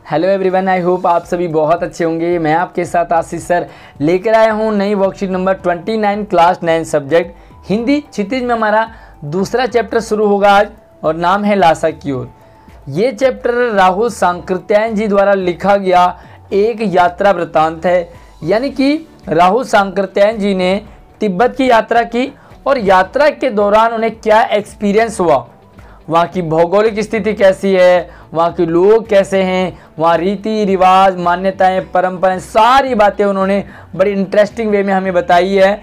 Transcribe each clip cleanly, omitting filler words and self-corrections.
Hello everyone, I hope आप सभी बहुत अच्छे होंगे। मैं आपके साथ आशीष सर लेकर आया हूँ नई worksheet number 29 class 9 subject Hindi Kshitij में हमारा दूसरा चैप्टर शुरू होगा आज और नाम है लासा की ओर। ये चैप्टर राहुल सांकृत्यायन जी द्वारा लिखा गया एक यात्रा वृत्तांत है, यानी कि राहुल सांकृत्यायन जी ने तिब्बत की यात्रा की और यात्रा के दौरान उन्हें क्या एक्सपीरियंस हुआ, वहाँ की भौगोलिक स्थिति कैसी है, वहाँ के लोग कैसे हैं, वहाँ रीति रिवाज, मान्यताएं, परंपराएं, सारी बातें उन्होंने बड़ी इंटरेस्टिंग वे में हमें बताई है।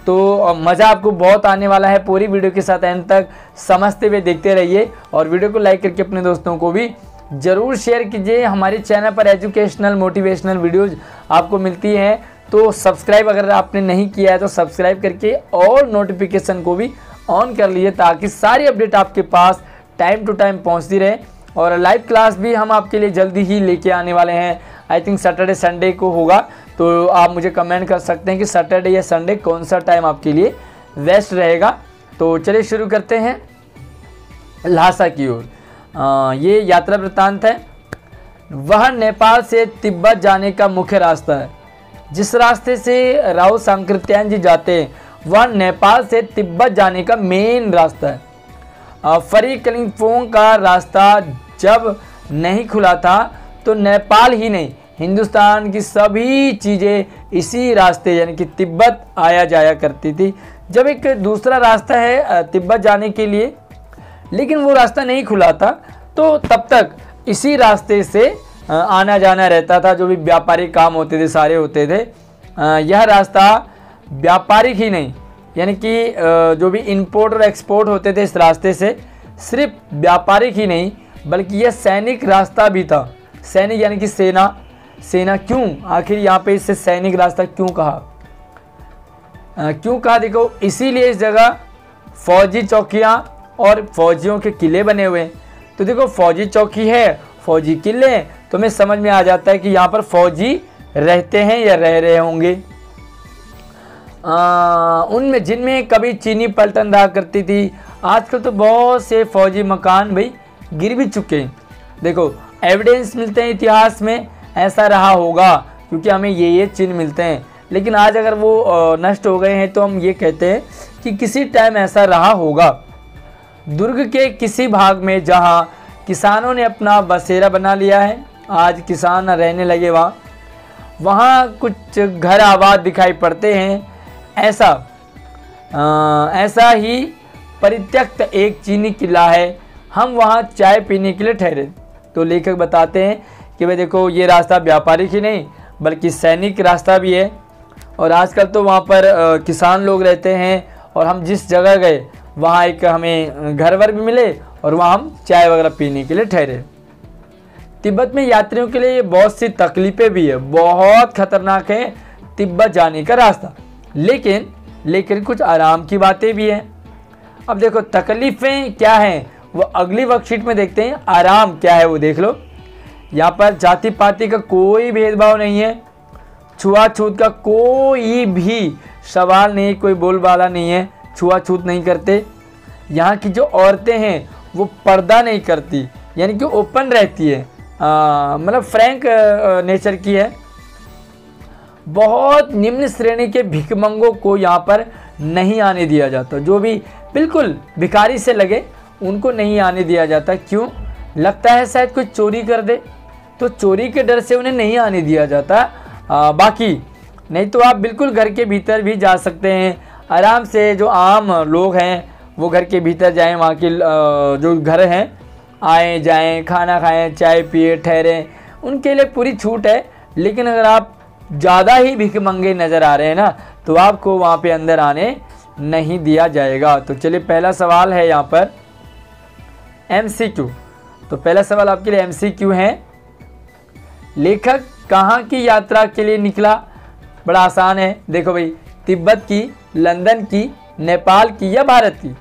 तो मज़ा आपको बहुत आने वाला है। पूरी वीडियो के साथ एंड तक समझते हुए देखते रहिए और वीडियो को लाइक करके अपने दोस्तों को भी ज़रूर शेयर कीजिए। हमारे चैनल पर एजुकेशनल मोटिवेशनल वीडियोज़ आपको मिलती हैं, तो सब्सक्राइब अगर आपने नहीं किया है तो सब्सक्राइब करके और नोटिफिकेशन को भी ऑन कर लीजिए ताकि सारी अपडेट आपके पास टाइम टू टाइम पहुंचती रहे। और लाइव क्लास भी हम आपके लिए जल्दी ही लेके आने वाले हैं। आई थिंक सैटरडे संडे को होगा, तो आप मुझे कमेंट कर सकते हैं कि सैटरडे या संडे कौन सा टाइम आपके लिए बेस्ट रहेगा। तो चलिए शुरू करते हैं ल्हासा की ओर। ये यात्रा वृत्तांत है। वह नेपाल से तिब्बत जाने का मुख्य रास्ता है। जिस रास्ते से राहुल सांकृत्यायन जी जाते हैं वह नेपाल से तिब्बत जाने का मेन रास्ता है। फरी कलिम्पोंग का रास्ता जब नहीं खुला था तो नेपाल ही नहीं, हिंदुस्तान की सभी चीज़ें इसी रास्ते यानी कि तिब्बत आया जाया करती थी। जब एक दूसरा रास्ता है तिब्बत जाने के लिए, लेकिन वो रास्ता नहीं खुला था, तो तब तक इसी रास्ते से आना जाना रहता था। जो भी व्यापारिक काम होते थे सारे होते थे। यह रास्ता व्यापारिक ही नहीं, यानी कि जो भी इंपोर्ट और एक्सपोर्ट होते थे इस रास्ते से, सिर्फ व्यापारिक ही नहीं बल्कि यह सैनिक रास्ता भी था। सैनिक यानी कि सेना क्यों, आखिर यहाँ पे इससे सैनिक रास्ता क्यों कहा? देखो, इसीलिए इस जगह फौजी चौकियाँ और फौजियों के किले बने हुए हैं। तो देखो, फौजी चौकी है, फौजी किले हैं, तो हमें समझ में आ जाता है कि यहाँ पर फौजी रहते हैं या रह रहे होंगे। उनमें जिनमें कभी चीनी पलटन रहा करती थी। आजकल तो बहुत से फौजी मकान भाई गिर भी चुके हैं। देखो, एविडेंस मिलते हैं इतिहास में ऐसा रहा होगा, क्योंकि हमें ये चिन्ह मिलते हैं। लेकिन आज अगर वो नष्ट हो गए हैं तो हम ये कहते हैं कि किसी टाइम ऐसा रहा होगा। दुर्ग के किसी भाग में जहाँ किसानों ने अपना बसेरा बना लिया है, आज किसान रहने लगे वहाँ कुछ घर आबाद दिखाई पड़ते हैं। ऐसा ही परित्यक्त एक चीनी किला है। हम वहाँ चाय पीने के लिए ठहरे। तो लेखक बताते हैं कि भाई देखो, ये रास्ता व्यापारिक ही नहीं बल्कि सैनिक रास्ता भी है। और आजकल तो वहाँ पर किसान लोग रहते हैं और हम जिस जगह गए वहाँ एक हमें घर वर भी मिले और वहाँ हम चाय वगैरह पीने के लिए ठहरे। तिब्बत में यात्रियों के लिए बहुत सी तकलीफ़ें भी है। बहुत खतरनाक है तिब्बत जाने का रास्ता, लेकिन कुछ आराम की बातें भी हैं। अब देखो, तकलीफ़ें क्या हैं वो अगली वर्कशीट में देखते हैं। आराम क्या है वो देख लो। यहाँ पर जाति पाति का कोई भेदभाव नहीं है, छुआछूत का कोई भी सवाल नहीं, कोई बोलबाला नहीं है, छुआछूत नहीं करते। यहाँ की जो औरतें हैं वो पर्दा नहीं करती, यानी कि ओपन रहती है, मतलब फ्रैंक नेचर की है। बहुत निम्न श्रेणी के भिखमंगों को यहाँ पर नहीं आने दिया जाता। जो भी बिल्कुल भिखारी से लगे उनको नहीं आने दिया जाता। क्यों? लगता है शायद कोई चोरी कर दे, तो चोरी के डर से उन्हें नहीं आने दिया जाता। बाकी नहीं तो आप बिल्कुल घर के भीतर भी जा सकते हैं आराम से। जो आम लोग हैं वो घर के भीतर जाएं, वहाँ के जो घर हैं आएँ जाएँ, खाना खाएँ, चाय पिए, ठहरें, उनके लिए पूरी छूट है। लेकिन अगर आप ज़्यादा ही भिखमंगे नज़र आ रहे हैं ना, तो आपको वहाँ पे अंदर आने नहीं दिया जाएगा। तो चलिए, पहला सवाल है यहाँ पर MCQ। तो पहला सवाल आपके लिए MCQ है। लेखक कहाँ की यात्रा के लिए निकला? बड़ा आसान है। देखो भाई, तिब्बत की, लंदन की, नेपाल की या भारत की?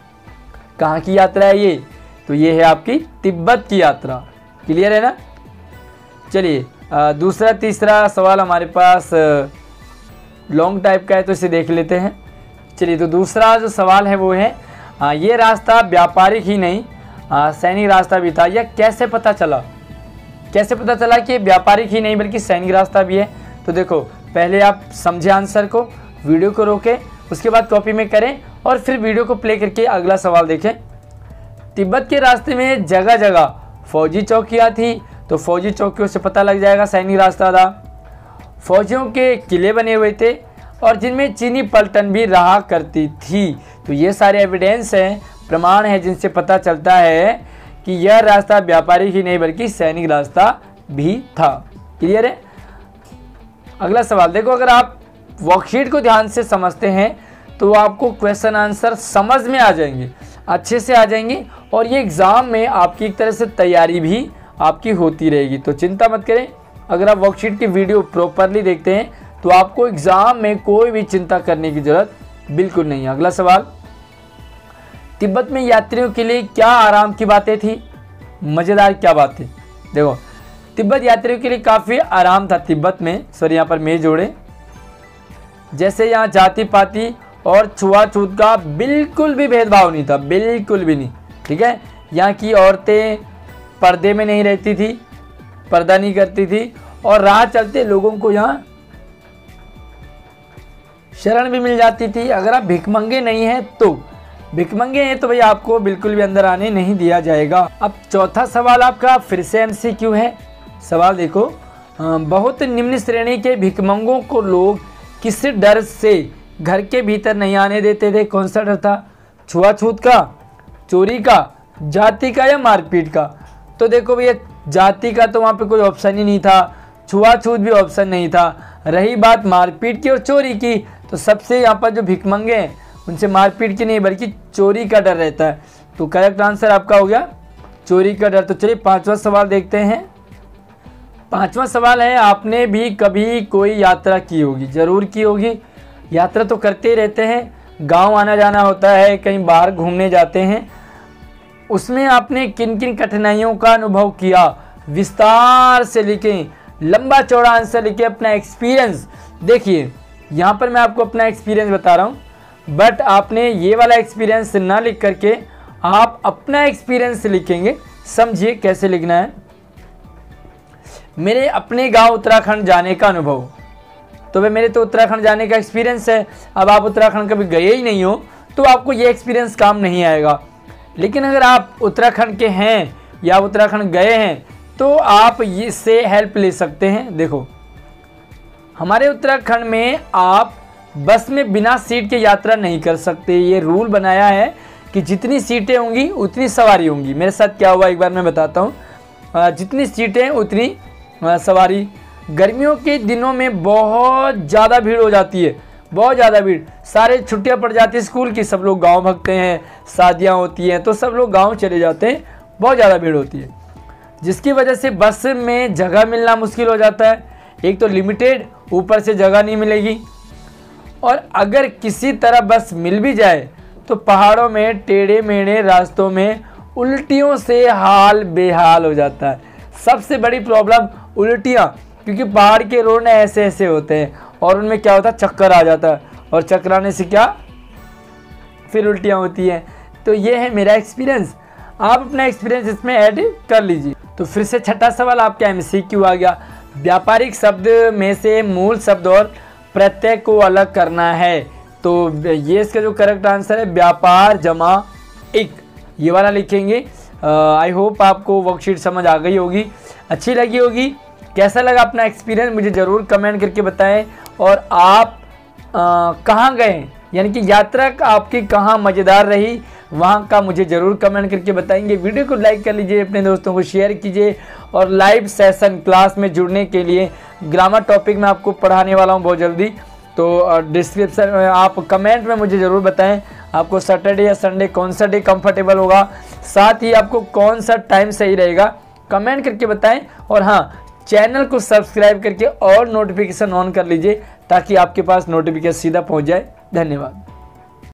कहाँ की यात्रा है ये? तो ये है आपकी तिब्बत की यात्रा। क्लियर है ना? चलिए, दूसरा तीसरा सवाल हमारे पास लॉन्ग टाइप का है, तो इसे देख लेते हैं। चलिए, तो दूसरा जो सवाल है वो है ये रास्ता व्यापारिक ही नहीं सैनिक रास्ता भी था, यह कैसे पता चला? कैसे पता चला कि व्यापारिक ही नहीं बल्कि सैनिक रास्ता भी है? तो देखो, पहले आप समझे आंसर को, वीडियो को रोकें, उसके बाद कॉपी में करें और फिर वीडियो को प्ले करके अगला सवाल देखें। तिब्बत के रास्ते में जगह जगह फौजी चौकियाँ थी, तो फौजी चौकियों से पता लग जाएगा सैनिक रास्ता था। फौजियों के किले बने हुए थे और जिनमें चीनी पलटन भी रहा करती थी। तो ये सारे एविडेंस हैं, प्रमाण हैं, जिनसे पता चलता है कि यह रास्ता व्यापारिक ही नहीं बल्कि सैनिक रास्ता भी था। क्लियर है? अगला सवाल देखो, अगर आप वर्कशीट को ध्यान से समझते हैं तो आपको क्वेश्चन आंसर समझ में आ जाएंगे, अच्छे से आ जाएंगे, और ये एग्ज़ाम में आपकी एक तरह से तैयारी भी आपकी होती रहेगी। तो चिंता मत करें, अगर आप वर्कशीट की वीडियो प्रॉपरली देखते हैं तो आपको एग्ज़ाम में कोई भी चिंता करने की ज़रूरत बिल्कुल नहीं है। अगला सवाल, तिब्बत में यात्रियों के लिए क्या आराम की बातें थी? मज़ेदार क्या बात है? देखो, तिब्बत यात्रियों के लिए काफ़ी आराम था तिब्बत में। सॉरी, यहाँ पर मैं जोड़े, जैसे यहाँ जाति पाति और छुआछूत का बिल्कुल भी भेदभाव नहीं था, बिल्कुल भी नहीं। ठीक है, यहाँ की औरतें पर्दे में नहीं रहती थी, पर्दा नहीं करती थी, और राह चलते लोगों को यहाँ शरण भी मिल जाती थी। अगर आप भिखमंगे नहीं हैं तो, भिखमंगे हैं तो भाई आपको बिल्कुल भी अंदर आने नहीं दिया जाएगा। अब चौथा सवाल आपका फिर से एमसीक्यू है। सवाल देखो, बहुत निम्न श्रेणी के भिखमंगों को लोग किस डर से घर के भीतर नहीं आने देते थे? कौन सा डर था? छुआछूत का, चोरी का, जाति का या मारपीट का? तो देखो भैया, जाति का तो वहाँ पे कोई ऑप्शन ही नहीं था, छुआछूत भी ऑप्शन नहीं था। रही बात मारपीट की और चोरी की, तो सबसे यहाँ पर जो भिखमंगे हैं उनसे मारपीट की नहीं बल्कि चोरी का डर रहता है। तो करेक्ट आंसर आपका हो गया चोरी का डर। तो चलिए पांचवा सवाल देखते हैं। पांचवा सवाल है, आपने भी कभी कोई यात्रा की होगी? जरूर की होगी, यात्रा तो करते ही रहते हैं, गांव आना जाना होता है, कहीं बाहर घूमने जाते हैं। उसमें आपने किन किन कठिनाइयों का अनुभव किया? विस्तार से लिखें, लंबा चौड़ा आंसर लिखें, अपना एक्सपीरियंस। देखिए, यहाँ पर मैं आपको अपना एक्सपीरियंस बता रहा हूँ, बट आपने ये वाला एक्सपीरियंस ना लिख करके आप अपना एक्सपीरियंस लिखेंगे। समझिए कैसे लिखना है। मेरे अपने गांव उत्तराखंड जाने का अनुभव, तो भाई मेरे तो उत्तराखंड जाने का एक्सपीरियंस है। अब आप उत्तराखंड कभी गए ही नहीं हो तो आपको ये एक्सपीरियंस काम नहीं आएगा। लेकिन अगर आप उत्तराखंड के हैं या उत्तराखंड गए हैं तो आप इससे हेल्प ले सकते हैं। देखो, हमारे उत्तराखंड में आप बस में बिना सीट के यात्रा नहीं कर सकते। ये रूल बनाया है कि जितनी सीटें होंगी उतनी सवारी होंगी। मेरे साथ क्या हुआ एक बार मैं बताता हूँ। जितनी सीटें उतनी सवारी। गर्मियों के दिनों में बहुत ज़्यादा भीड़ हो जाती है, बहुत ज़्यादा भीड़। सारे छुट्टियां पड़ जाती है स्कूल की, सब लोग गांव भागते हैं, शादियां होती हैं तो सब लोग गांव चले जाते हैं, बहुत ज़्यादा भीड़ होती है, जिसकी वजह से बस में जगह मिलना मुश्किल हो जाता है। एक तो लिमिटेड, ऊपर से जगह नहीं मिलेगी, और अगर किसी तरह बस मिल भी जाए तो पहाड़ों में टेढ़े मेढ़े रास्तों में उल्टियों से हाल बेहाल हो जाता है। सबसे बड़ी प्रॉब्लम उल्टियाँ, क्योंकि पहाड़ के रोड ऐसे ऐसे होते हैं और उनमें क्या होता है, चक्कर आ जाता है, और चक्कर आने से क्या, फिर उल्टियाँ होती हैं। तो ये है मेरा एक्सपीरियंस, आप अपना एक्सपीरियंस इसमें ऐड कर लीजिए। तो फिर से छठा सवाल आपका एमसीक्यू आ गया। व्यापारिक शब्द में से मूल शब्द और प्रत्यय को अलग करना है। तो ये इसका जो करेक्ट आंसर है व्यापार जमा एक, ये वाला लिखेंगे। आई होप आपको वर्कशीट समझ आ गई होगी, अच्छी लगी होगी। कैसा लगा अपना एक्सपीरियंस मुझे ज़रूर कमेंट करके बताएं, और आप कहाँ गए, यानी कि यात्रा आपकी कहाँ मज़ेदार रही, वहाँ का मुझे ज़रूर कमेंट करके बताएंगे। वीडियो को लाइक कर लीजिए, अपने दोस्तों को शेयर कीजिए, और लाइव सेशन क्लास में जुड़ने के लिए ग्रामर टॉपिक में आपको पढ़ाने वाला हूँ बहुत जल्दी। तो डिस्क्रिप्शन में आप कमेंट में मुझे ज़रूर बताएं आपको सैटरडे या संडे कौन सा डे कंफर्टेबल होगा, साथ ही आपको कौन सा टाइम सही रहेगा, कमेंट करके बताएं। और हाँ, चैनल को सब्सक्राइब करके और नोटिफिकेशन ऑन कर लीजिए ताकि आपके पास नोटिफिकेशन सीधा पहुंच जाए। धन्यवाद।